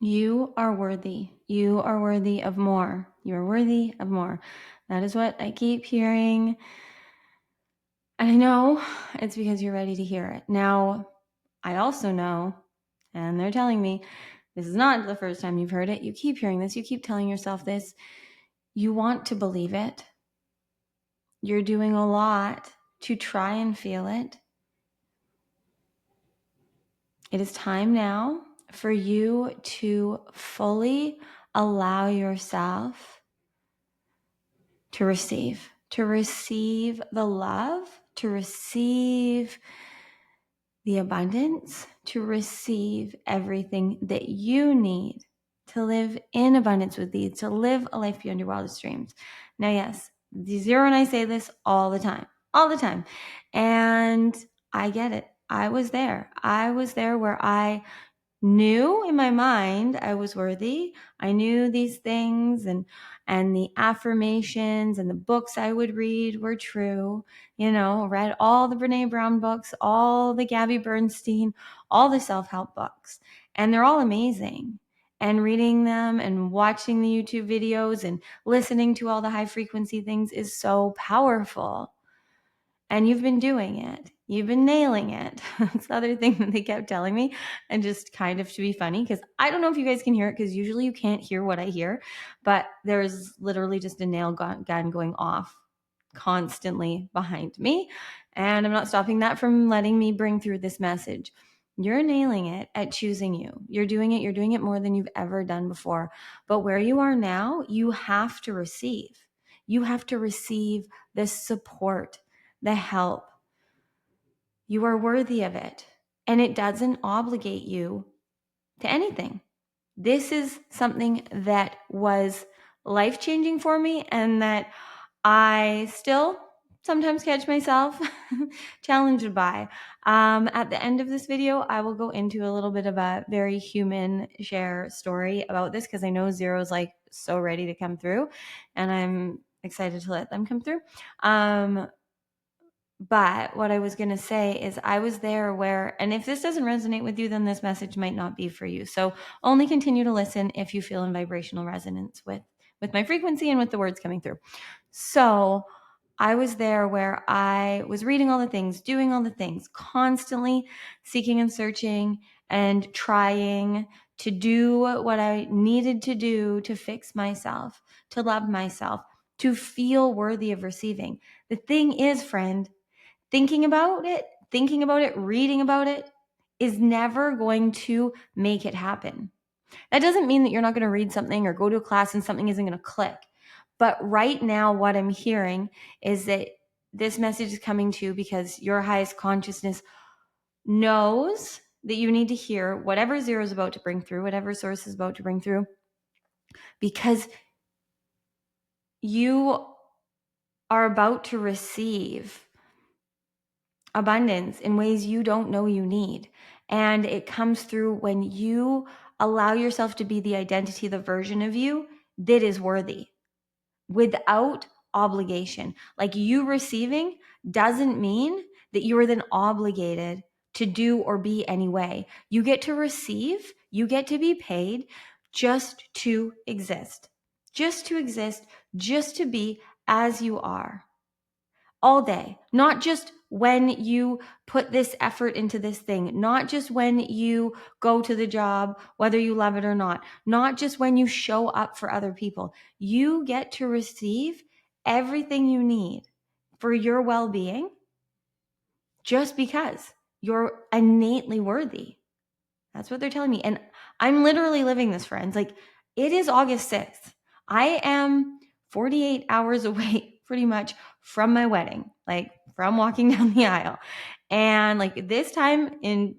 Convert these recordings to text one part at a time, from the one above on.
You are worthy. You are worthy of more. You are worthy of more. That is what I keep hearing. And I know it's because you're ready to hear it. Now, I also know, and they're telling me, this is not the first time you've heard it. You keep hearing this. You keep telling yourself this. You want to believe it. You're doing a lot to try and feel it. It is time now for you to fully allow yourself to receive the love, to receive the abundance, to receive everything that you need to live in abundance with these, to live a life beyond your wildest dreams. Now, yes, Zero and I say this all the time. And I get it. I was there where I knew in my mind I was worthy. I knew these things and the affirmations and the books I would read were true. Read all the Brene Brown books, all the Gabby Bernstein, all the self-help books, and they're all amazing. And reading them and watching the YouTube videos and listening to all the high frequency things is so powerful. And you've been doing it. You've been nailing it. That's the other thing that they kept telling me. And just kind of to be funny, because I don't know if you guys can hear it, because usually you can't hear what I hear. But there's literally just a nail gun going off constantly behind me. And I'm not stopping that from letting me bring through this message. You're nailing it at choosing you. You're doing it more than you've ever done before. But where you are now, you have to receive. You have to receive this support, the help. You are worthy of it. And it doesn't obligate you to anything. This is something that was life-changing for me and that I still sometimes catch myself challenged by. At the end of this video, I will go into a little bit of a very human share story about this, because I know Zero's like so ready to come through and I'm excited to let them come through. But what I was going to say is I was there where, and if this doesn't resonate with you, then this message might not be for you. So only continue to listen if you feel in vibrational resonance with my frequency and with the words coming through. So I was there where I was reading all the things, doing all the things, constantly seeking and searching and trying to do what I needed to do to fix myself, to love myself, to feel worthy of receiving. The thing is, friend, thinking about it, reading about it is never going to make it happen. That doesn't mean that you're not going to read something or go to a class and something isn't going to click. But right now, what I'm hearing is that this message is coming to you because your highest consciousness knows that you need to hear whatever Zero is about to bring through, whatever source is about to bring through, because you are about to receive abundance in ways you don't know you need. And it comes through when you allow yourself to be the identity, the version of you that is worthy without obligation. Like, you receiving doesn't mean that you are then obligated to do or be any way. You get to receive, you get to be paid just to exist, just to be as you are. All day, not just when you put this effort into this thing, not just when you go to the job, whether you love it or not just when you show up for other people. You get to receive everything you need for your well-being just because you're innately worthy. That's what they're telling me. And I'm literally living this, friends. Like, it is August 6th. I am 48 hours away pretty much from my wedding, like from walking down the aisle. And like this time in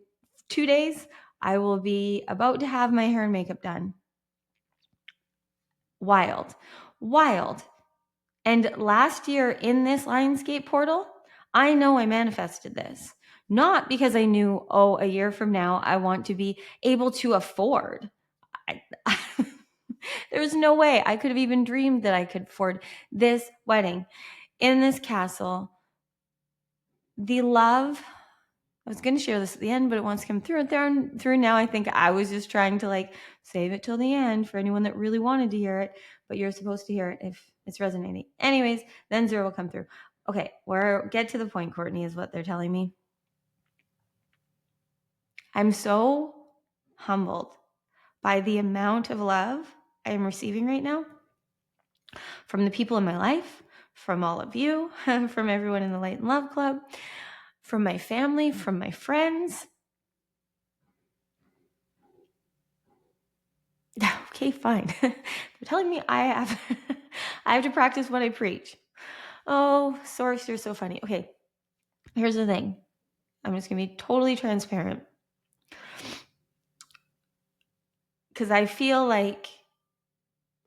2 days, I will be about to have my hair and makeup done. Wild. And last year in this Lionsgate Portal, I know I manifested this. Not because I knew, a year from now, I want to be able to afford. There's no way I could have even dreamed that I could afford this wedding in this castle. The love I was going to share this at the end, but it wants to come through now. I think I was just trying to like save it till the end for anyone that really wanted to hear it, but you're supposed to hear it if it's resonating. Anyways, then 0 will come through. Okay, get to the point, Courtney, is what they're telling me. I'm so humbled by the amount of love I am receiving right now from the people in my life, from all of you, from everyone in the Light and Love Club, from my family, from my friends. Okay, fine. They're telling me I have to practice what I preach. Oh, Source, you're so funny. Okay, here's the thing. I'm just going to be totally transparent. Because I feel like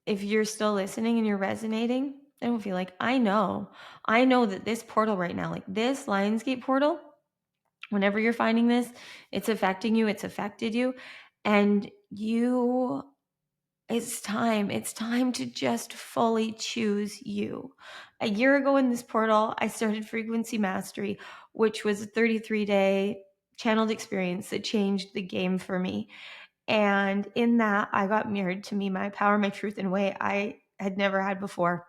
if you're still listening and you're resonating, I don't feel like I know that this portal right now, like this Lionsgate portal, whenever you're finding this, it's affecting you, it's affected you, and it's time to just fully choose you. A year ago in this portal, I started Frequency Mastery, which was a 33-day channeled experience that changed the game for me. And in that, I got mirrored to me, my power, my truth in a way I had never had before.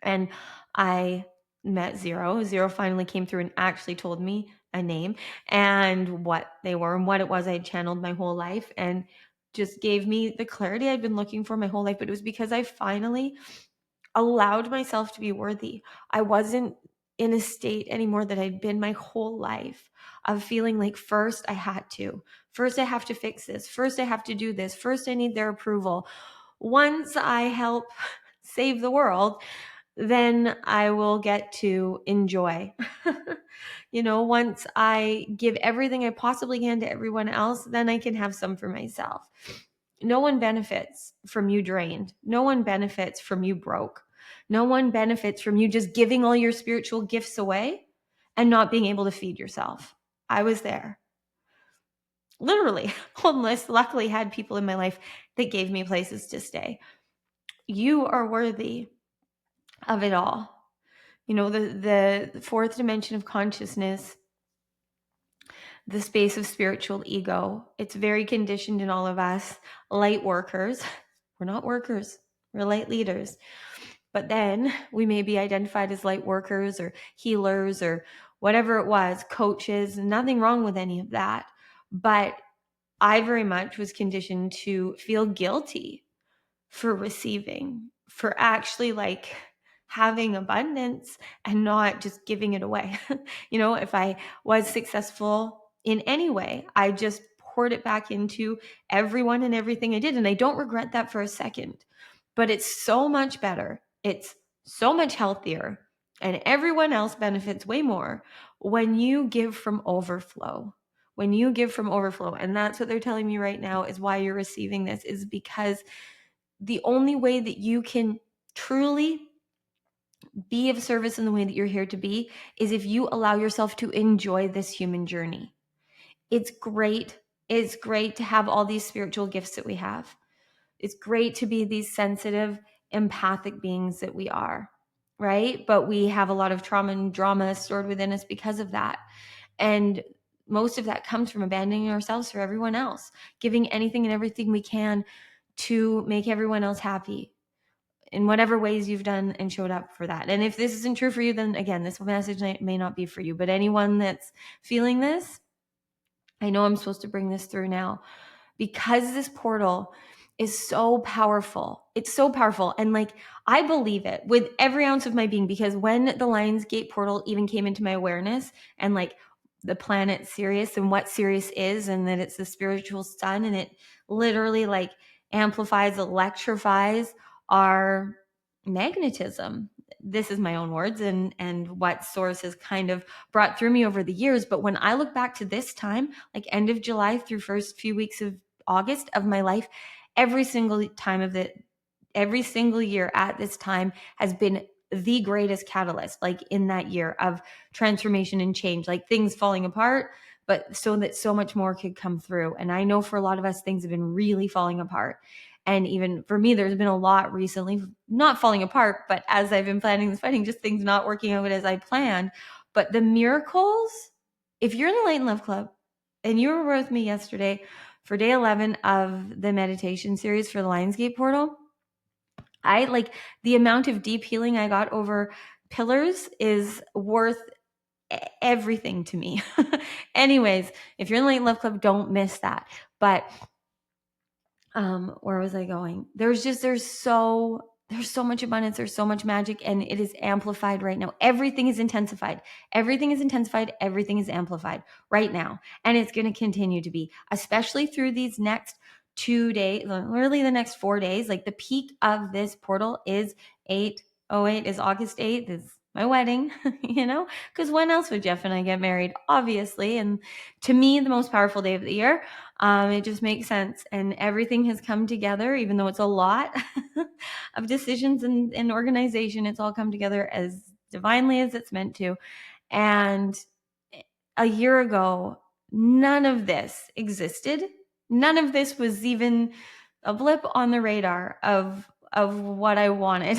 And I met 0. 0 finally came through and actually told me a name and what they were and what it was I had channeled my whole life, and just gave me the clarity I'd been looking for my whole life. But it was because I finally allowed myself to be worthy. I wasn't in a state anymore that I'd been my whole life of feeling like first I have to fix this. First I have to do this. First I need their approval. Once I help save the world, then I will get to enjoy. Once I give everything I possibly can to everyone else, then I can have some for myself. No one benefits from you drained. No one benefits from you broke. No one benefits from you just giving all your spiritual gifts away and not being able to feed yourself. I was there. Literally homeless, luckily had people in my life that gave me places to stay. You are worthy of it all. The fourth dimension of consciousness, the space of spiritual ego, it's very conditioned in all of us light workers. We're not workers, we're light leaders. But then we may be identified as light workers or healers or whatever it was, coaches, nothing wrong with any of that. But I very much was conditioned to feel guilty for receiving, for actually like having abundance and not just giving it away. If I was successful in any way, I just poured it back into everyone and everything I did. And I don't regret that for a second, but it's so much better. It's so much healthier, and everyone else benefits way more when you give from overflow. When you give from overflow. And that's what they're telling me right now is why you're receiving this, is because the only way that you can truly be of service in the way that you're here to be is if you allow yourself to enjoy this human journey. It's great. It's great to have all these spiritual gifts that we have. It's great to be these sensitive, empathic beings that we are, right? But we have a lot of trauma and drama stored within us because of that. And most of that comes from abandoning ourselves for everyone else, giving anything and everything we can to make everyone else happy in whatever ways you've done and showed up for that. And if this isn't true for you, then again, this message may not be for you. But anyone that's feeling this, I know I'm supposed to bring this through now, because this portal is so powerful. It's so powerful. And like, I believe it with every ounce of my being, because when the Lionsgate portal even came into my awareness, and like the planet Sirius and what Sirius is, and that it's the spiritual sun, and it literally like amplifies, electrifies our magnetism. This is my own words and what Source has kind of brought through me over the years. But when I look back to this time, like end of July through first few weeks of August of my life, every single year at this time has been the greatest catalyst, like in that year of transformation and change, like things falling apart, but so that so much more could come through. And I know for a lot of us, things have been really falling apart. And even for me, there's been a lot recently, not falling apart, but as I've been planning this wedding, just things not working out as I planned. But the miracles if you're in the Light and Love Club and you were with me yesterday for day 11 of the meditation series for the Lionsgate Portal, I like the amount of deep healing I got over pillars is worth everything to me. Anyways, if you're in the Light and Love Club, don't miss that. But where was I going? There's so much abundance, there's so much magic, and it is amplified right now. Everything is intensified. Everything is intensified. Everything is amplified right now. And it's going to continue to be, especially through these next 2 days, literally the next 4 days. Like the peak of this portal is 8/08, is August 8th, is my wedding, because when else would Geoff and I get married? Obviously. And to me, the most powerful day of the year. It just makes sense. And everything has come together, even though it's a lot of decisions and organization. It's all come together as divinely as it's meant to. And a year ago, none of this existed. None of this was even a blip on the radar of what I wanted.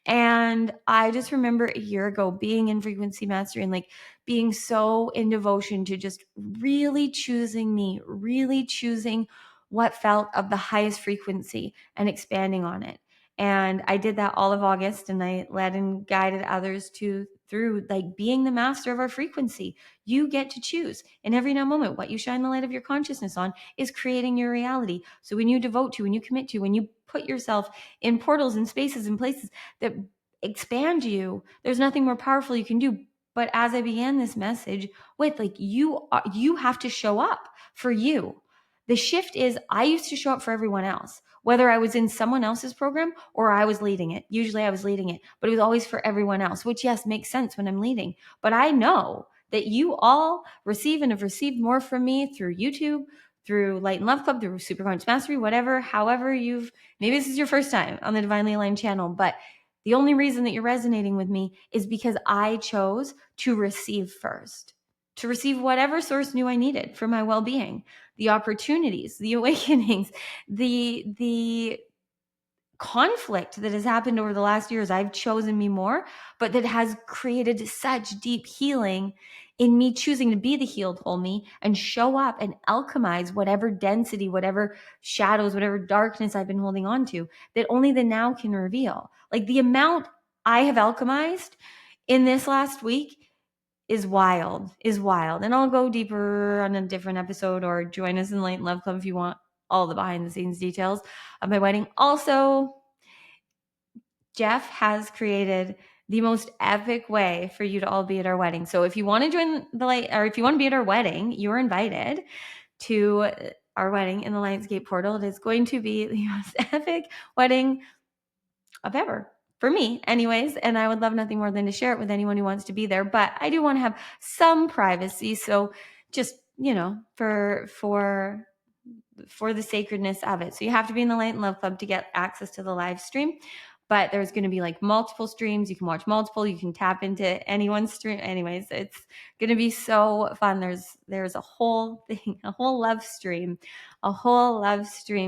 And I just remember a year ago being in frequency mastery and like being so in devotion to just really choosing me, really choosing what felt of the highest frequency and expanding on it. And I did that all of August, and I led and guided others through like being the master of our frequency. You get to choose in every now moment what you shine the light of your consciousness on is creating your reality. So when you devote to, when you commit to, when you put yourself in portals and spaces and places that expand you, there's nothing more powerful you can do. But as I began this message with, like, you have to show up for you. The shift is, I used to show up for everyone else, whether I was in someone else's program or I was leading it. Usually I was leading it, but it was always for everyone else, which, yes, makes sense when I'm leading. But I know that you all receive and have received more from me through YouTube, through Light and Love Club, through Superconscious Mastery, whatever, however maybe this is your first time on the Divinely Aligned channel, but the only reason that you're resonating with me is because I chose to receive first, to receive whatever source knew I needed for my well-being, the opportunities, the awakenings, the conflict that has happened over the last years. I've chosen me more, but that has created such deep healing in me choosing to be the healed whole me and show up and alchemize whatever density, whatever shadows, whatever darkness I've been holding on to, that only the now can reveal. Like the amount I have alchemized in this last week is wild. And I'll go deeper on a different episode, or join us in Light and Love Club if you want all the behind the scenes details of my wedding. Also, Geoff has created the most epic way for you to all be at our wedding. So if you want to join the light, or if you want to be at our wedding, you're invited to our wedding in the Lionsgate Portal. It is going to be the most epic wedding of ever. For me, anyways, and I would love nothing more than to share it with anyone who wants to be there. But I do want to have some privacy, so just for the sacredness of it. So you have to be in the Light and Love Club to get access to the live stream. But there's going to be like multiple streams. You can watch multiple. You can tap into anyone's stream. Anyways, it's going to be so fun. There's a whole thing, a whole love stream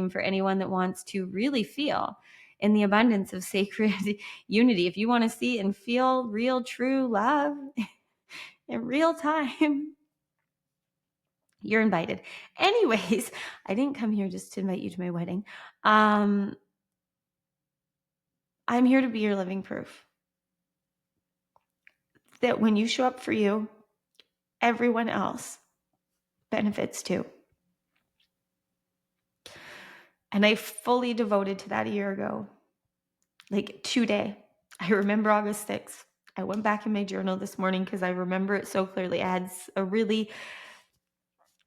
for anyone that wants to really feel in the abundance of sacred unity. If you want to see and feel real, true love in real time, you're invited. Anyways, I didn't come here just to invite you to my wedding. I'm here to be your living proof that when you show up for you, everyone else benefits too. And I fully devoted to that a year ago. Like today, I remember August 6th. I went back in my journal this morning because I remember it so clearly. I had a really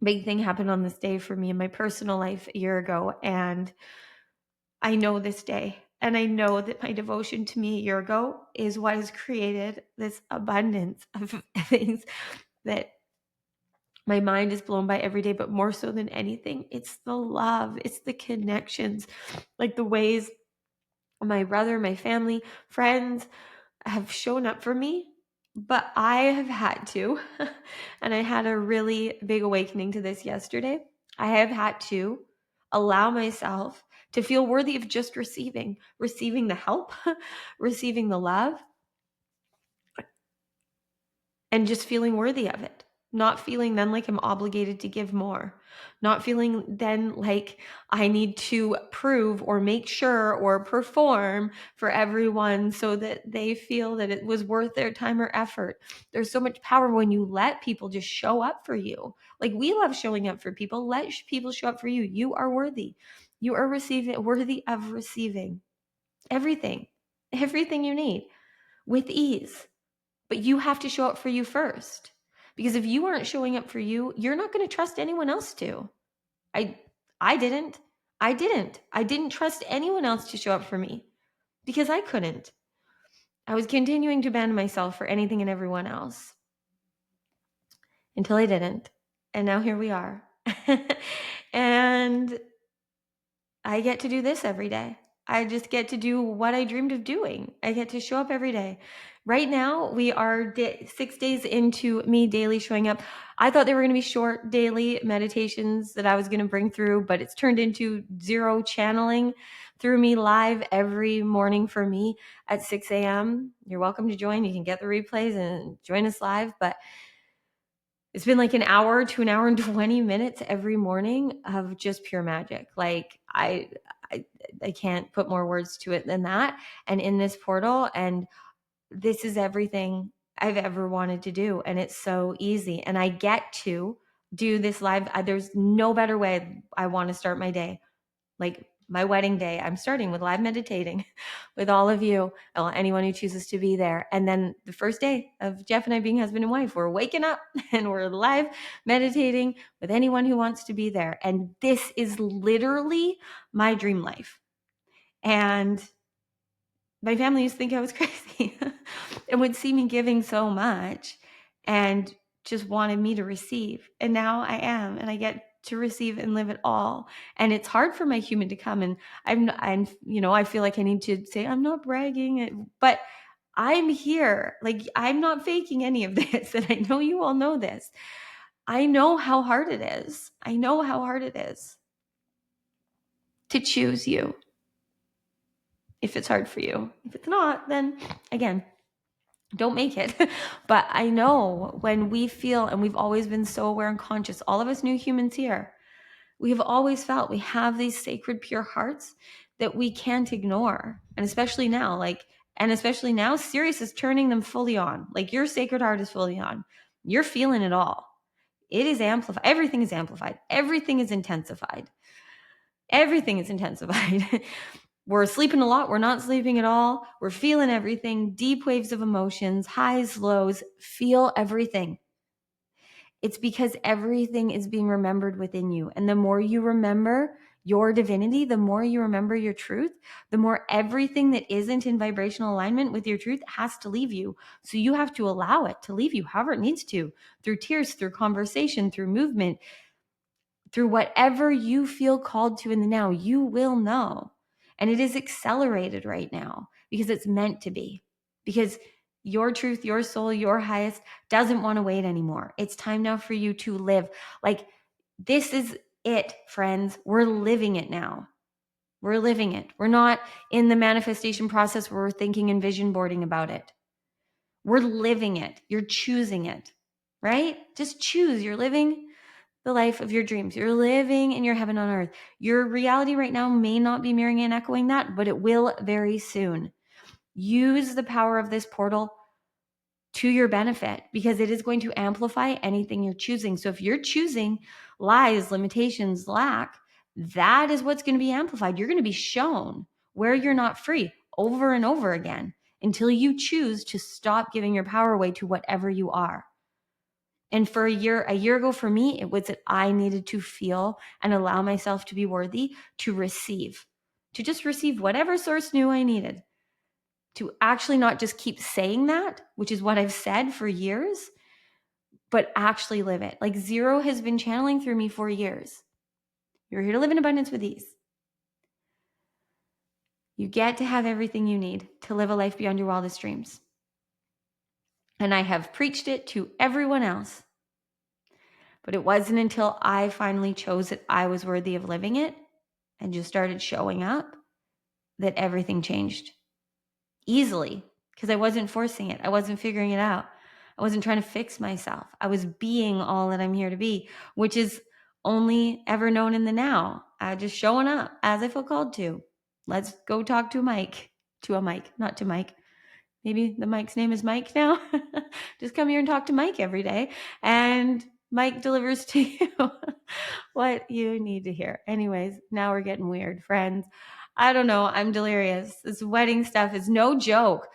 big thing happen on this day for me in my personal life a year ago. And I know this day, and I know that my devotion to me a year ago is what has created this abundance of things that my mind is blown by every day. But more so than anything, it's the love, it's the connections, like the ways my brother, my family, friends have shown up for me. But I have had to, and I had a really big awakening to this yesterday. I have had to allow myself to feel worthy of just receiving the help, receiving the love, and just feeling worthy of it. not feeling then like I'm obligated to give more, not feeling then like I need to prove or make sure or perform for everyone so that they feel that it was worth their time or effort. There's so much power when you let people just show up for you. Like, we love showing up for people. Let people show up for you. You are worthy. You are worthy of receiving everything you need with ease. But you have to show up for you first. Because if you aren't showing up for you, you're not going to trust anyone else to. I didn't. I didn't trust anyone else to show up for me because I couldn't. I was continuing to abandon myself for anything and everyone else until I didn't. And now here we are. And I get to do this every day. I just get to do what I dreamed of doing. I get to show up every day. Right now, we are 6 days into me daily showing up. I thought they were going to be short daily meditations that I was going to bring through, but it's turned into zero channeling through me live every morning for me at 6 a.m. You're welcome to join. You can get the replays and join us live, but it's been like an hour to an hour and 20 minutes every morning of just pure magic. Like, I can't put more words to it than that. And in this portal, and this is everything I've ever wanted to do. And it's so easy. And I get to do this live. There's no better way I want to start my day. Like my wedding day, I'm starting with live meditating with all of you, anyone who chooses to be there. And then the first day of Geoff and I being husband and wife, we're waking up and we're live meditating with anyone who wants to be there. And this is literally my dream life. And my family used to think I was crazy and would see me giving so much and just wanted me to receive. And now I am, and I get to receive and live it all. And it's hard for my human to come. And I'm, I feel like I need to say, I'm not bragging, but I'm here. Like, I'm not faking any of this. And I know you all know this. I know how hard it is. I know how hard it is to choose you. If it's hard for you. If it's not, then again, don't make it. But I know when we feel, and we've always been so aware and conscious, all of us new humans here, we've always felt we have these sacred, pure hearts that we can't ignore. And especially now, Sirius is turning them fully on. Like, your sacred heart is fully on. You're feeling it all. It is amplified. Everything is amplified. Everything is intensified. Everything is intensified. We're sleeping a lot. We're not sleeping at all. We're feeling everything. Deep waves of emotions, highs, lows. Feel everything. It's because everything is being remembered within you. And the more you remember your divinity, the more you remember your truth, the more everything that isn't in vibrational alignment with your truth has to leave you. So you have to allow it to leave you however it needs to, through tears, through conversation, through movement, through whatever you feel called to in the now. You will know. And it is accelerated right now because it's meant to be. Because your truth, your soul, your highest doesn't want to wait anymore. It's time now for you to live. Like, this is it, friends. We're living it now. We're living it. We're not in the manifestation process where we're thinking and vision boarding about it. We're living it. You're choosing it, right? Just choose. You're living the life of your dreams. You're living in your heaven on earth. Your reality right now may not be mirroring and echoing that, but it will very soon. Use the power of this portal to your benefit because it is going to amplify anything you're choosing. So if you're choosing lies, limitations, lack, that is what's going to be amplified. You're going to be shown where you're not free over and over again until you choose to stop giving your power away to whatever you are. And for a year ago for me, it was that I needed to feel and allow myself to be worthy to receive, to just receive whatever source knew I needed, to actually not just keep saying that, which is what I've said for years, but actually live it. Like, Zero has been channeling through me for years. You're here to live in abundance with ease. You get to have everything you need to live a life beyond your wildest dreams. And I have preached it to everyone else. But it wasn't until I finally chose that I was worthy of living it and just started showing up that everything changed easily, because I wasn't forcing it. I wasn't figuring it out. I wasn't trying to fix myself. I was being all that I'm here to be, which is only ever known in the now. Just showing up as I feel called to. Let's go talk to a mic, not to Mike. Maybe the mic's name is Mike now. Just come here and talk to Mike every day, and Mike delivers to you what you need to hear. Anyways, now we're getting weird, friends. I don't know. I'm delirious. This wedding stuff is no joke.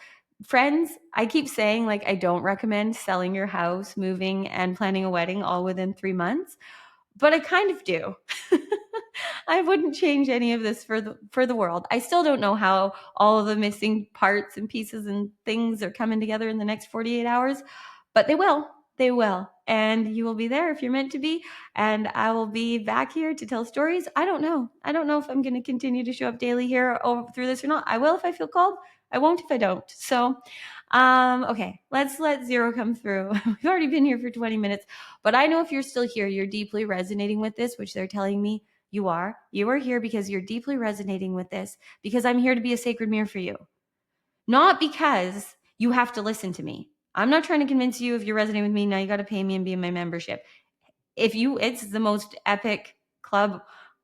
Friends, I keep saying, like, I don't recommend selling your house, moving, and planning a wedding all within 3 months, but I kind of do. I wouldn't change any of this for the world. I still don't know how all of the missing parts and pieces and things are coming together in the next 48 hours, but they will. They will. And you will be there if you're meant to be. And I will be back here to tell stories. I don't know. I don't know if I'm going to continue to show up daily here through this or not. I will if I feel called. I won't if I don't. So, okay, let's let Zero come through. We've already been here for 20 minutes, but I know if you're still here, you're deeply resonating with this, which they're telling me you are. You are here because you're deeply resonating with this, because I'm here to be a sacred mirror for you. Not because you have to listen to me. I'm not trying to convince you if you're resonating with me, now you got to pay me and be in my membership. It's the most epic club,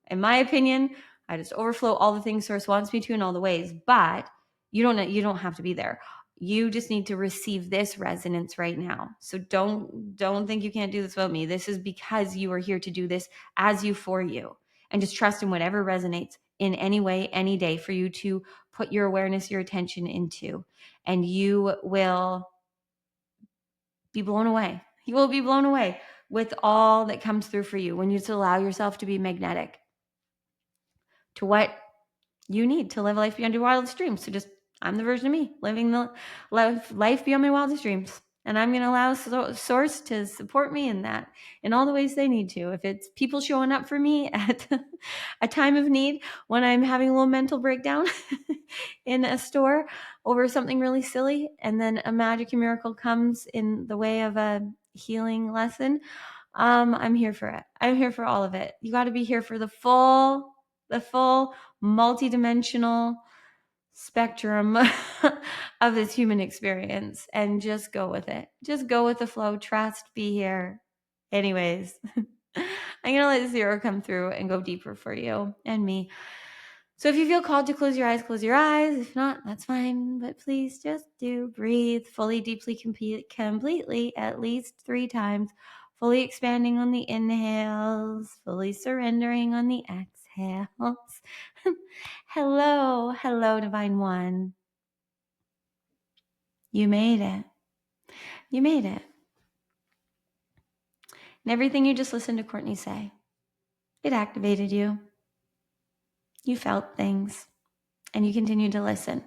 in my opinion. I just overflow all the things Source wants me to in all the ways, but you don't have to be there. You just need to receive this resonance right now. So don't think you can't do this without me. This is because you are here to do this as you for you. And just trust in whatever resonates in any way, any day, for you to put your awareness, your attention into. And you will be blown away. You will be blown away with all that comes through for you when you just allow yourself to be magnetic to what you need to live a life beyond your wildest dreams. So just, I'm the version of me living the life beyond my wildest dreams. And I'm going to allow Source to support me in that in all the ways they need to. If it's people showing up for me at a time of need when I'm having a little mental breakdown in a store over something really silly, and then a magic and miracle comes in the way of a healing lesson, I'm here for it. I'm here for all of it. You got to be here for the full multidimensional spectrum of this human experience, and just go with it. Just go with the flow. Trust, be here. Anyways, I'm going to let Zero come through and go deeper for you and me. So if you feel called to close your eyes, close your eyes. If not, that's fine. But please just do breathe fully, deeply, completely, at least 3 times. Fully expanding on the inhales, fully surrendering on the exhales. Hello, Divine One. You made it. You made it. And everything you just listened to Courtney say, it activated you. You felt things, and you continue to listen.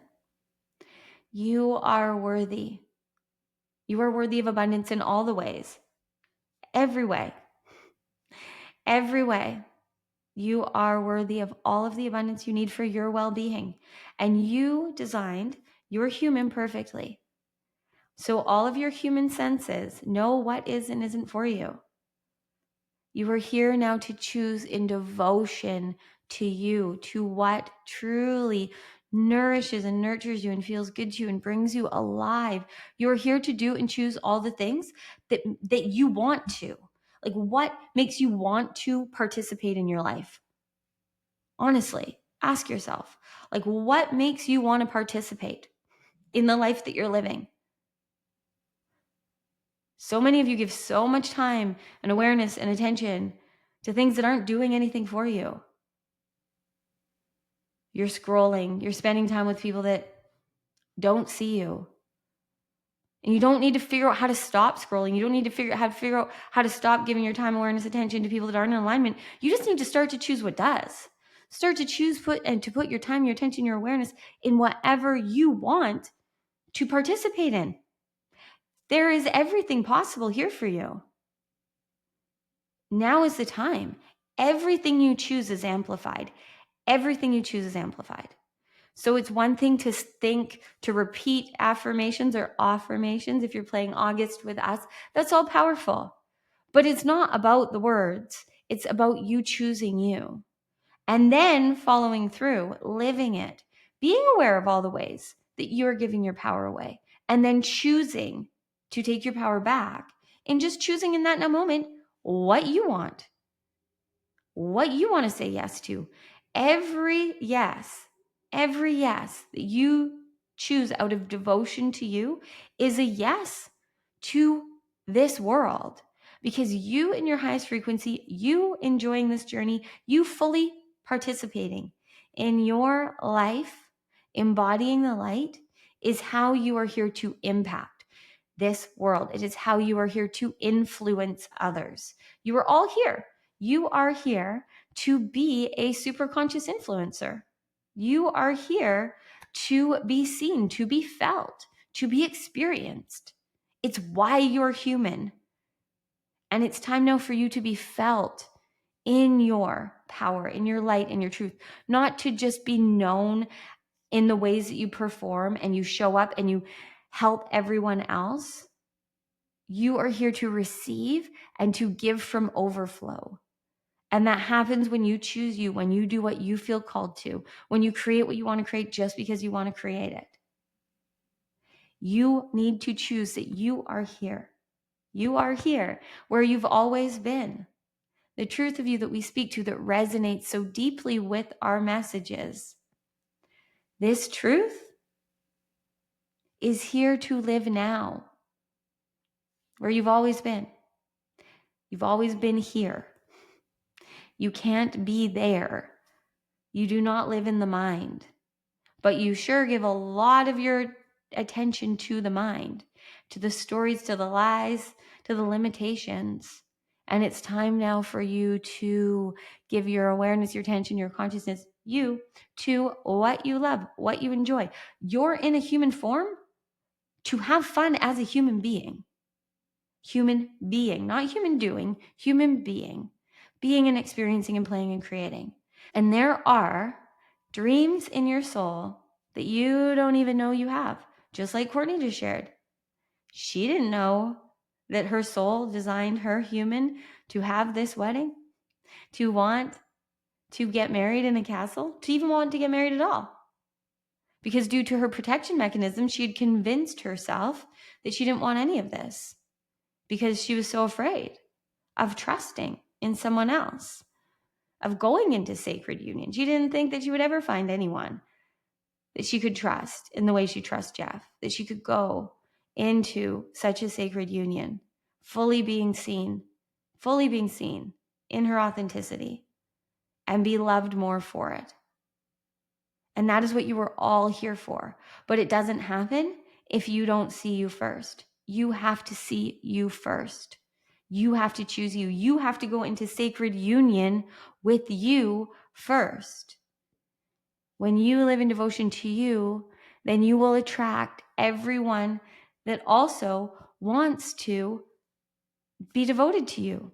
You are worthy. You are worthy of abundance in all the ways. Every way. Every way. You are worthy of all of the abundance you need for your well-being. And you designed your human perfectly. So all of your human senses know what is and isn't for you. You are here now to choose in devotion to you, to what truly nourishes and nurtures you and feels good to you and brings you alive. You're here to do and choose all the things that you want to. Like, what makes you want to participate in your life? Honestly, ask yourself, like, what makes you want to participate in the life that you're living? So many of you give so much time and awareness and attention to things that aren't doing anything for you. You're scrolling, you're spending time with people that don't see you. And you don't need to figure out how to stop scrolling. You don't need to figure out how to stop giving your time, awareness, attention to people that aren't in alignment. You just need to start to choose what does. Start to put your time, your attention, your awareness in whatever you want to participate in. There is everything possible here for you. Now is the time. Everything you choose is amplified. Everything you choose is amplified. So it's one thing to think, to repeat affirmations or affirmations. If you're playing August with us, that's all powerful. But it's not about the words. It's about you choosing you. And then following through, living it, being aware of all the ways that you're giving your power away, and then choosing to take your power back and just choosing in that moment what you want to say yes to. Every yes that you choose out of devotion to you is a yes to this world, because you in your highest frequency, you enjoying this journey, you fully participating in your life, embodying the light, is how you are here to impact this world. It is how you are here to influence others. You are all here. You are here to be a superconscious influencer. You are here to be seen, to be felt, to be experienced. It's why you're human. And it's time now for you to be felt in your power, in your light, in your truth, not to just be known in the ways that you perform and you show up and you help everyone else. You are here to receive and to give from overflow. And that happens when you choose you, when you do what you feel called to, when you create what you want to create just because you want to create it. You need to choose that you are here. You are here where you've always been. The truth of you that we speak to that resonates so deeply with our messages. This truth is here to live now, where you've always been. You've always been here. You can't be there. You do not live in the mind, but you sure give a lot of your attention to the mind, to the stories, to the lies, to the limitations. And it's time now for you to give your awareness, your attention, your consciousness, you, to what you love, what you enjoy. You're in a human form to have fun as a human being. Human being, not human doing, human being. Being and experiencing and playing and creating. And there are dreams in your soul that you don't even know you have. Just like Courtney just shared. She didn't know that her soul designed her human to have this wedding, to want to get married in a castle, to even want to get married at all. Because due to her protection mechanism, she had convinced herself that she didn't want any of this because she was so afraid of trusting in someone else, of going into sacred union. She didn't think that she would ever find anyone that she could trust in the way she trusts Geoff, that she could go into such a sacred union, fully being seen in her authenticity and be loved more for it. And that is what you were all here for. But it doesn't happen if you don't see you first. You have to see you first. You have to choose you. You have to go into sacred union with you first. When you live in devotion to you, then you will attract everyone that also wants to be devoted to you,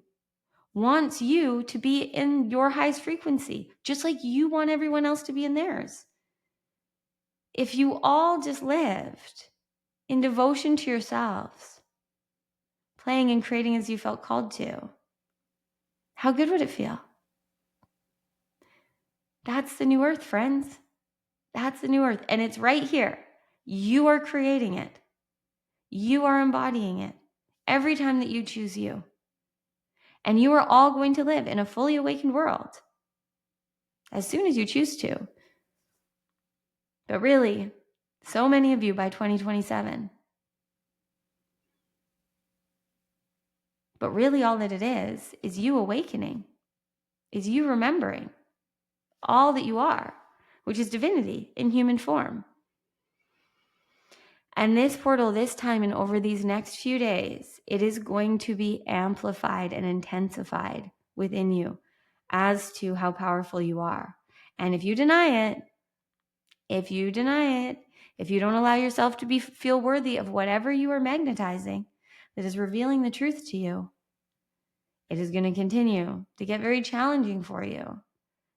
wants you to be in your highest frequency, just like you want everyone else to be in theirs. If you all just lived in devotion to yourselves, playing and creating as you felt called to, how good would it feel? That's the new earth, friends. That's the new earth. And it's right here. You are creating it. You are embodying it every time that you choose you. And you are all going to live in a fully awakened world as soon as you choose to. But really, so many of you by 2027. But really all that it is you awakening, is you remembering all that you are, which is divinity in human form. And this portal, this time and over these next few days, it is going to be amplified and intensified within you as to how powerful you are. And if you deny it, if you don't allow yourself to feel worthy of whatever you are magnetizing that is revealing the truth to you, it is going to continue to get very challenging for you.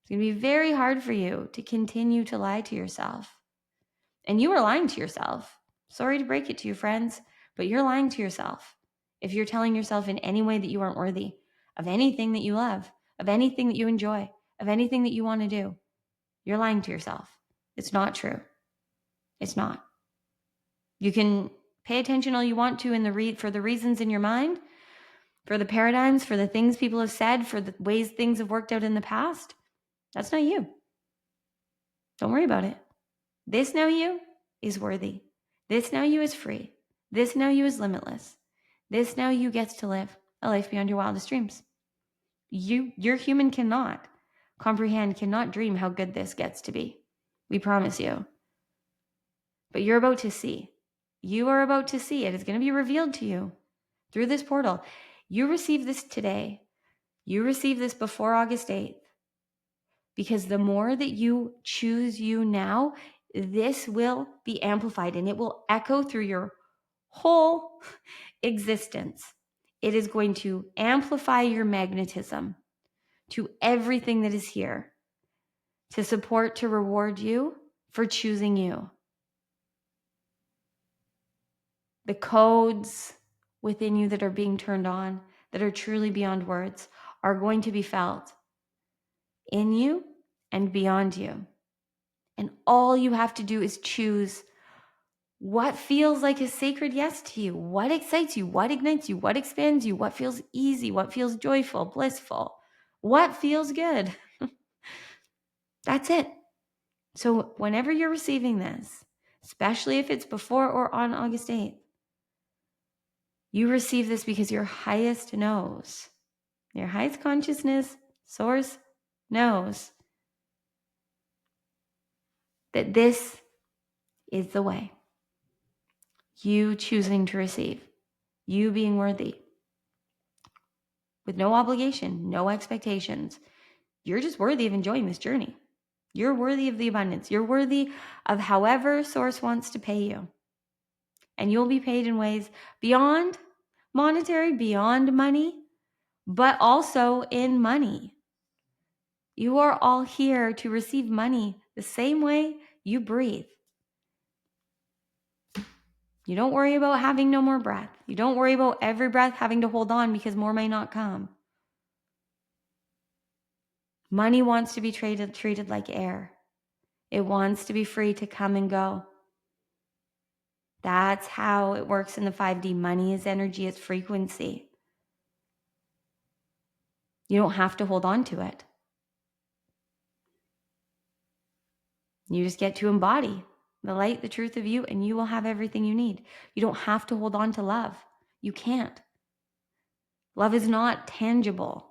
It's going to be very hard for you to continue to lie to yourself. And you are lying to yourself. Sorry to break it to you, friends, but you're lying to yourself if you're telling yourself in any way that you aren't worthy of anything that you love, of anything that you enjoy, of anything that you want to do. You're lying to yourself. It's not true. It's not. You can Pay attention all you want to for the reasons in your mind, for the paradigms, for the things people have said, for the ways things have worked out in the past. That's not you. Don't worry about it. This now you is worthy. This now you is free. This now you is limitless. This now you gets to live a life beyond your wildest dreams. Your human cannot comprehend, cannot dream how good this gets to be. We promise you. But you're about to see. You are about to see it. It's going to be revealed to you through this portal. You receive this today. You receive this before August 8th. Because the more that you choose you now, this will be amplified and it will echo through your whole existence. It is going to amplify your magnetism to everything that is here, to support, to reward you for choosing you. The codes within you that are being turned on, that are truly beyond words, are going to be felt in you and beyond you. And all you have to do is choose what feels like a sacred yes to you, what excites you, what ignites you, what expands you, what feels easy, what feels joyful, blissful, what feels good. That's it. So whenever you're receiving this, especially if it's before or on August 8th, you receive this because your highest knows, your highest consciousness source knows that this is the way. You choosing to receive, you being worthy, with no obligation, no expectations. You're just worthy of enjoying this journey. You're worthy of the abundance. You're worthy of however source wants to pay you. And you'll be paid in ways beyond monetary, beyond money, but also in money. You are all here to receive money the same way you breathe. You don't worry about having no more breath. You don't worry about every breath having to hold on because more may not come. Money wants to be treated like air. It wants to be free to come and go. That's how it works in the 5D. Money is energy, it's frequency. You don't have to hold on to it. You just get to embody the light, the truth of you, and you will have everything you need. You don't have to hold on to love. You can't. Love is not tangible.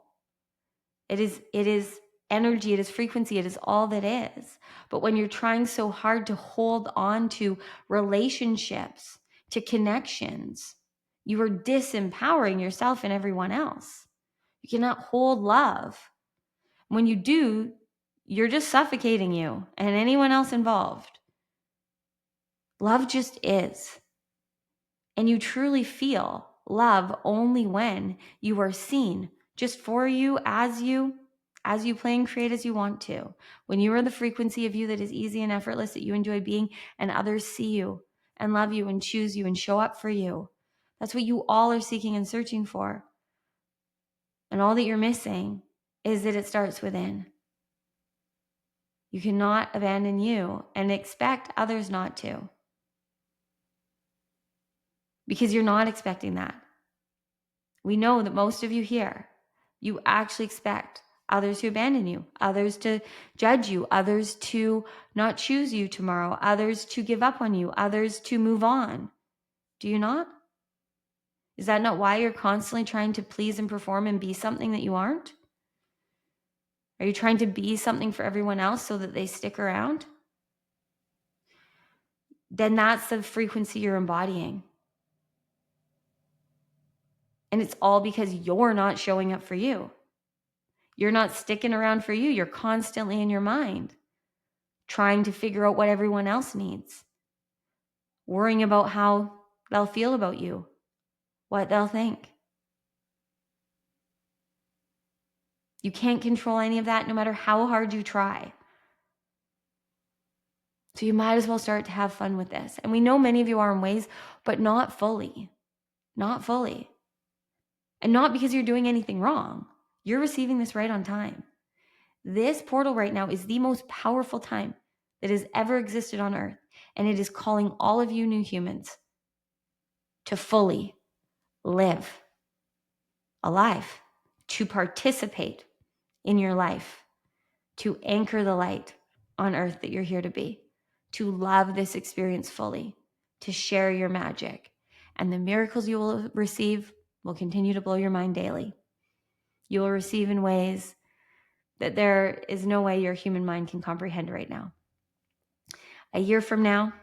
It is energy, it is frequency, it is all that is. But when you're trying so hard to hold on to relationships, to connections, you are disempowering yourself and everyone else. You cannot hold love. When you do, you're just suffocating you and anyone else involved. Love just is. And you truly feel love only when you are seen just for you, as you play and create as you want to. When you are the frequency of you that is easy and effortless, that you enjoy being, and others see you and love you and choose you and show up for you. That's what you all are seeking and searching for. And all that you're missing is that it starts within. You cannot abandon you and expect others not to. Because you're not expecting that. We know that most of you here, you actually expect others to abandon you, others to judge you, others to not choose you tomorrow, others to give up on you, others to move on. Do you not? Is that not why you're constantly trying to please and perform and be something that you aren't? Are you trying to be something for everyone else so that they stick around? Then that's the frequency you're embodying. And it's all because you're not showing up for you. You're not sticking around for you. You're constantly in your mind, trying to figure out what everyone else needs, worrying about how they'll feel about you, what they'll think. You can't control any of that no matter how hard you try. So you might as well start to have fun with this. And we know many of you are in ways, but not fully. Not fully. And not because you're doing anything wrong. You're receiving this right on time. This portal right now is the most powerful time that has ever existed on Earth. And it is calling all of you new humans to fully live alive, to participate in your life, to anchor the light on earth that you're here to be, to love this experience fully, to share your magic. And the miracles you will receive will continue to blow your mind daily. You will receive in ways that there is no way your human mind can comprehend right now. A year from now,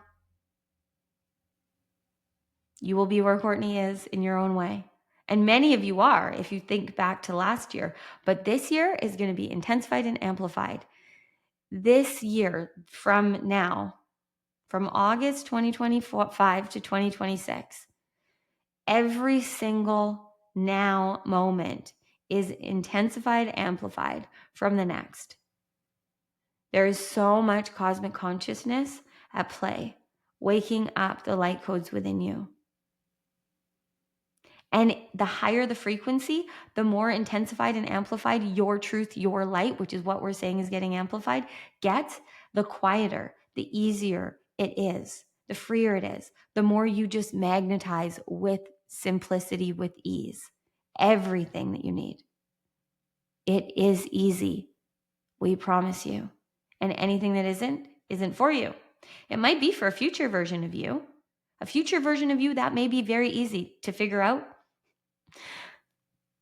you will be where Courtney is in your own way. And many of you are, if you think back to last year. But this year is going to be intensified and amplified. This year, from now, from August 2025 to 2026, every single now moment is intensified, amplified from the next. There is so much cosmic consciousness at play, waking up the light codes within you. And the higher the frequency, the more intensified and amplified your truth, your light, which is what we're saying is getting amplified, gets, the quieter, the easier it is, the freer it is, the more you just magnetize with simplicity, with ease, everything that you need. It is easy, we promise you. And anything that isn't for you. It might be for a future version of you. A future version of you that may be very easy to figure out,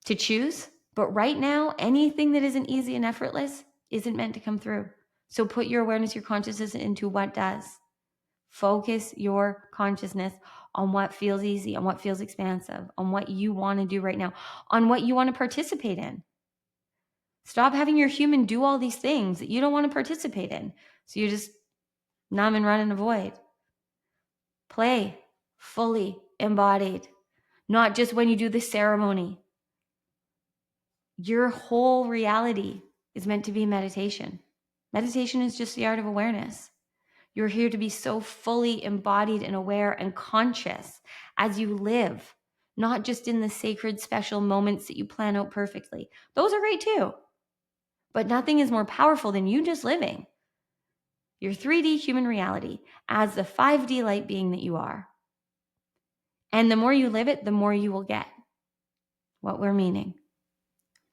to choose. But right now, anything that isn't easy and effortless isn't meant to come through. So put your awareness, your consciousness into what does. Focus your consciousness on what feels easy, on what feels expansive, on what you want to do right now, on what you want to participate in. Stop having your human do all these things that you don't want to participate in. So you just numb and run and avoid. Play fully embodied, not just when you do the ceremony. Your whole reality is meant to be meditation. Meditation is just the art of awareness. You're here to be so fully embodied and aware and conscious as you live, not just in the sacred special moments that you plan out perfectly. Those are great too. But nothing is more powerful than you just living your 3D human reality as the 5D light being that you are. And the more you live it, the more you will get what we're meaning.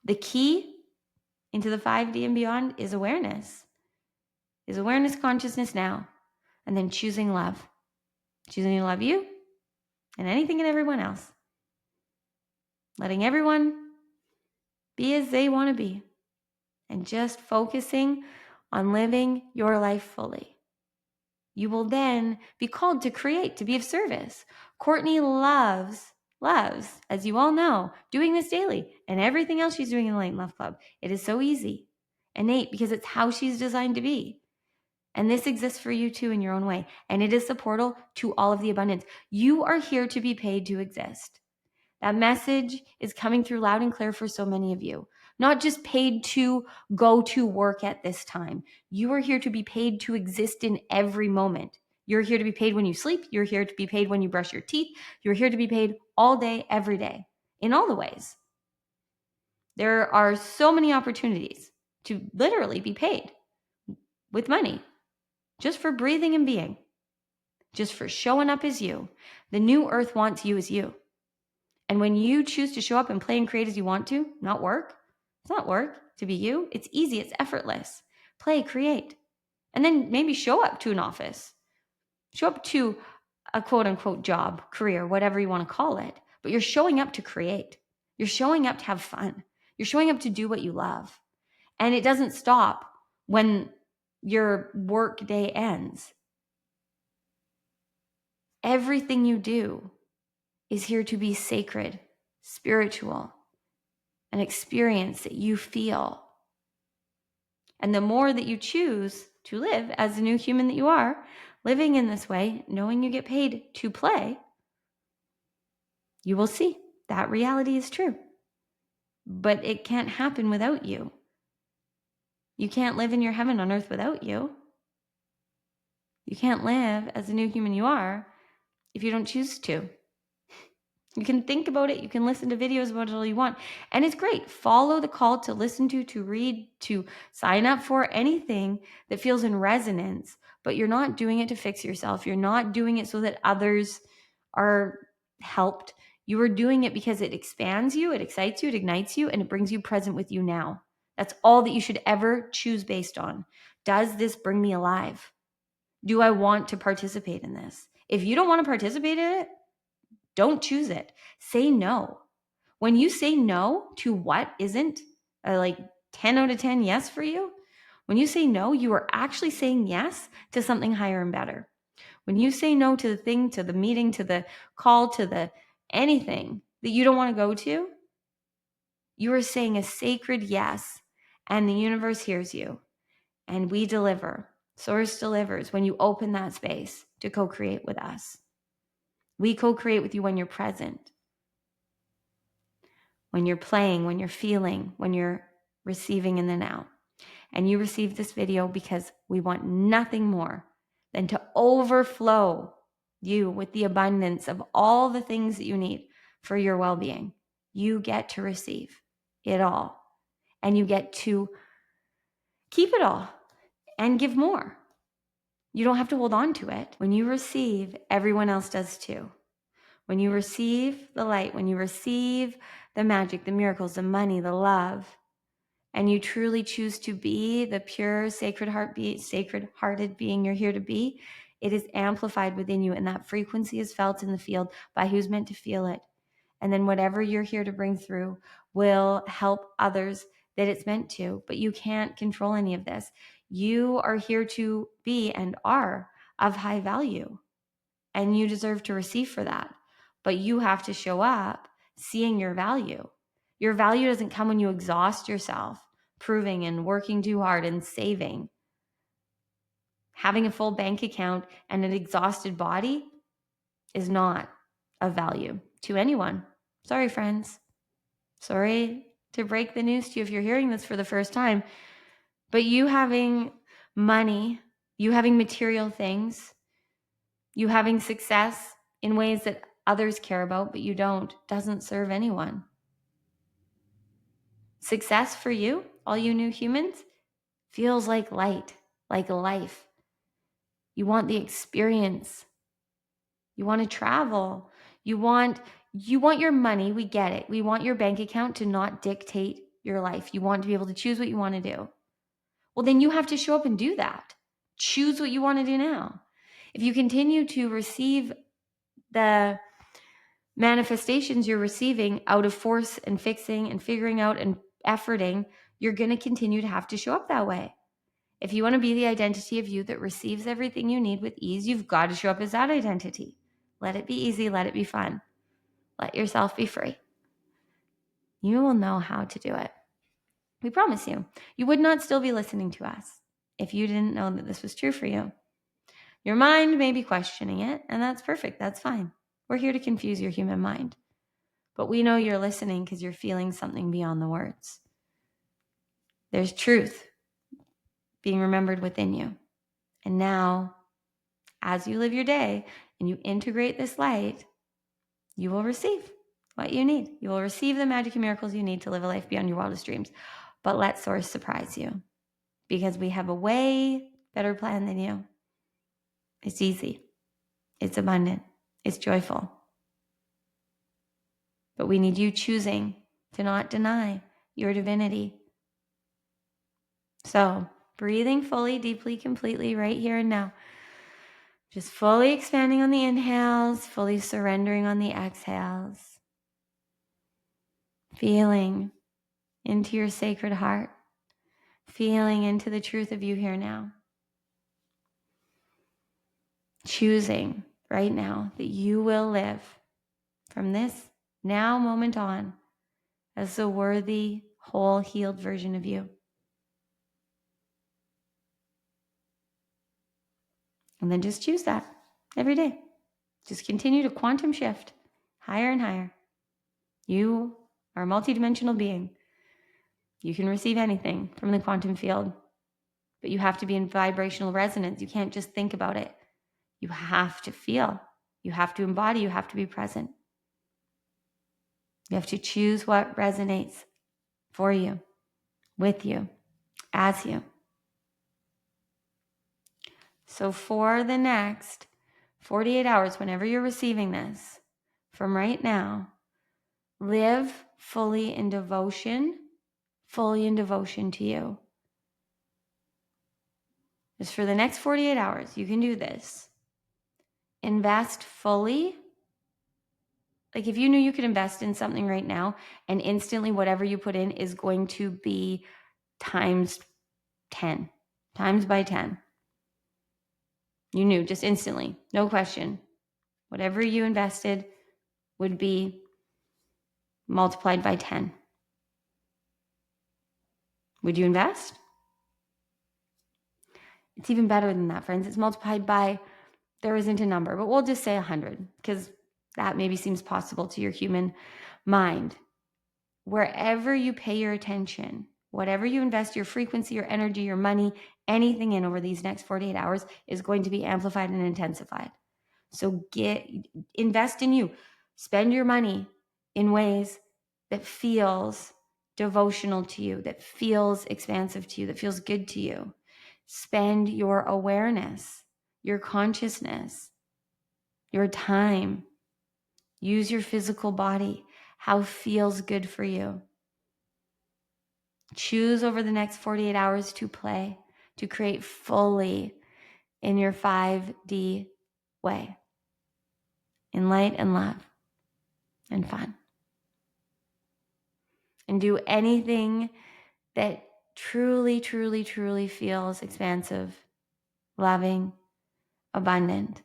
The key into the 5D and beyond is awareness. Is awareness, consciousness now, and then choosing love. Choosing to love you and anything and everyone else. Letting everyone be as they want to be. And just focusing on living your life fully. You will then be called to create, to be of service. Courtney loves, as you all know, doing this daily and everything else she's doing in the Light and Love Club. It is so easy, innate, because it's how she's designed to be. And this exists for you too in your own way. And it is the portal to all of the abundance. You are here to be paid to exist. That message is coming through loud and clear for so many of you. Not just paid to go to work at this time. You are here to be paid to exist in every moment. You're here to be paid when you sleep. You're here to be paid when you brush your teeth. You're here to be paid all day, every day, in all the ways. There are so many opportunities to literally be paid with money just for breathing and being, just for showing up as you. The new earth wants you as you. And when you choose to show up and play and create as you want to, not work, it's not work to be you. It's easy. It's effortless. Play, create. And then maybe show up to an office. Show up to a quote unquote job, career, whatever you want to call it. But you're showing up to create. You're showing up to have fun. You're showing up to do what you love. And it doesn't stop when your work day ends. Everything you do is here to be sacred, spiritual, an experience that you feel. And the more that you choose to live as the new human that you are, living in this way, knowing you get paid to play, you will see that reality is true. But it can't happen without you. You can't live in your heaven on earth without you. You can't live as the new human you are if you don't choose to. You can think about it. You can listen to videos about it all you want. And it's great. Follow the call to listen to read, to sign up for anything that feels in resonance. But you're not doing it to fix yourself. You're not doing it so that others are helped. You are doing it because it expands you, it excites you, it ignites you, and it brings you present with you now. That's all that you should ever choose based on. Does this bring me alive? Do I want to participate in this? If you don't want to participate in it, don't choose it. Say no. When you say no to what isn't like 10 out of 10 yes for you, when you say no, you are actually saying yes to something higher and better. When you say no to the thing, to the meeting, to the call, to the anything that you don't want to go to, you are saying a sacred yes, and the universe hears you, and we deliver. Source delivers when you open that space to co-create with us. We co-create with you when you're present, when you're playing, when you're feeling, when you're receiving in the now. And you receive this video because we want nothing more than to overflow you with the abundance of all the things that you need for your well-being. You get to receive it all, and you get to keep it all and give more. You don't have to hold on to it. When you receive, everyone else does too. When you receive the light, when you receive the magic, the miracles, the money, the love, and you truly choose to be the pure, sacred-hearted being you're here to be, it is amplified within you, and that frequency is felt in the field by who's meant to feel it. And then whatever you're here to bring through will help others that it's meant to, but you can't control any of this. You are here to be and are of high value, and you deserve to receive for that. But you have to show up seeing your value. Your value doesn't come when you exhaust yourself, proving and working too hard and saving. Having a full bank account and an exhausted body is not of value to anyone. Sorry, friends. Sorry to break the news to you if you're hearing this for the first time, but you having money, you having material things, you having success in ways that others care about, but you don't, doesn't serve anyone. Success for you, all you new humans, feels like light, like life. You want the experience. You want to travel. You want your money. We get it. We want your bank account to not dictate your life. You want to be able to choose what you want to do. Well, then you have to show up and do that. Choose what you want to do now. If you continue to receive the manifestations you're receiving out of force and fixing and figuring out and efforting, you're going to continue to have to show up that way. If you want to be the identity of you that receives everything you need with ease, you've got to show up as that identity. Let it be easy. Let it be fun. Let yourself be free. You will know how to do it. We promise you. You would not still be listening to us if you didn't know that this was true for you. Your mind may be questioning it, and that's perfect. That's fine. We're here to confuse your human mind. But we know you're listening because you're feeling something beyond the words. There's truth being remembered within you. And now, as you live your day and you integrate this light, you will receive what you need. You will receive the magic and miracles you need to live a life beyond your wildest dreams. But let Source surprise you, because we have a way better plan than you. It's easy. It's abundant. It's joyful. But we need you choosing to not deny your divinity. So, breathing fully, deeply, completely, right here and now. Just fully expanding on the inhales, fully surrendering on the exhales. Feeling into your sacred heart. Feeling into the truth of you here now. Choosing right now that you will live from this now moment on as the worthy, whole, healed version of you. And then just choose that every day. Just continue to quantum shift higher and higher. You are a multidimensional being. You can receive anything from the quantum field, but you have to be in vibrational resonance. You can't just think about it. You have to feel. You have to embody. You have to be present. You have to choose what resonates for you, with you, as you. So for the next 48 hours, whenever you're receiving this, from right now, live fully in devotion to you. Just for the next 48 hours, you can do this. Invest fully. Like if you knew you could invest in something right now and instantly whatever you put in is going to be times 10, times by 10. You knew just instantly, no question. Whatever you invested would be multiplied by 10. Would you invest? It's even better than that, friends. It's multiplied by, there isn't a number, but we'll just say 100 because that maybe seems possible to your human mind. Wherever you pay your attention, whatever you invest your frequency, your energy, your money, anything in over these next 48 hours is going to be amplified and intensified. So invest in you. Spend your money in ways that feels devotional to you, that feels expansive to you, that feels good to you. Spend your awareness, your consciousness, your time. Use your physical body, how feels good for you. Choose over the next 48 hours to play, to create fully in your 5D way, in light and love and fun. And do anything that truly, truly, truly feels expansive, loving, abundant.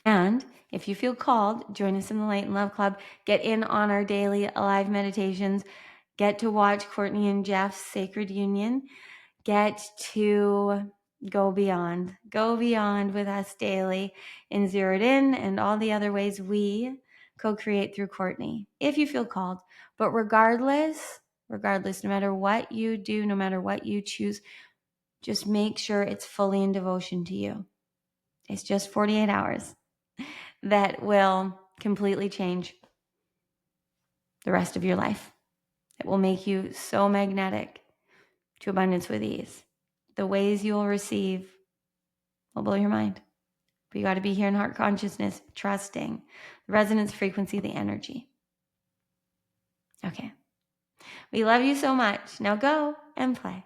And if you feel called, join us in the Light and Love Club. Get in on our daily live meditations. Get to watch Cortnie and Geoff's Sacred Union. Get to go beyond with us daily in Zeroed In and all the other ways we co-create through Cortnie, if you feel called. But regardless, no matter what you do, no matter what you choose, just make sure it's fully in devotion to you. It's just 48 hours that will completely change the rest of your life. It will make you so magnetic to abundance with ease. The ways you will receive will blow your mind. But you got to be here in heart consciousness, trusting the resonance frequency, the energy. Okay. We love you so much. Now go and play.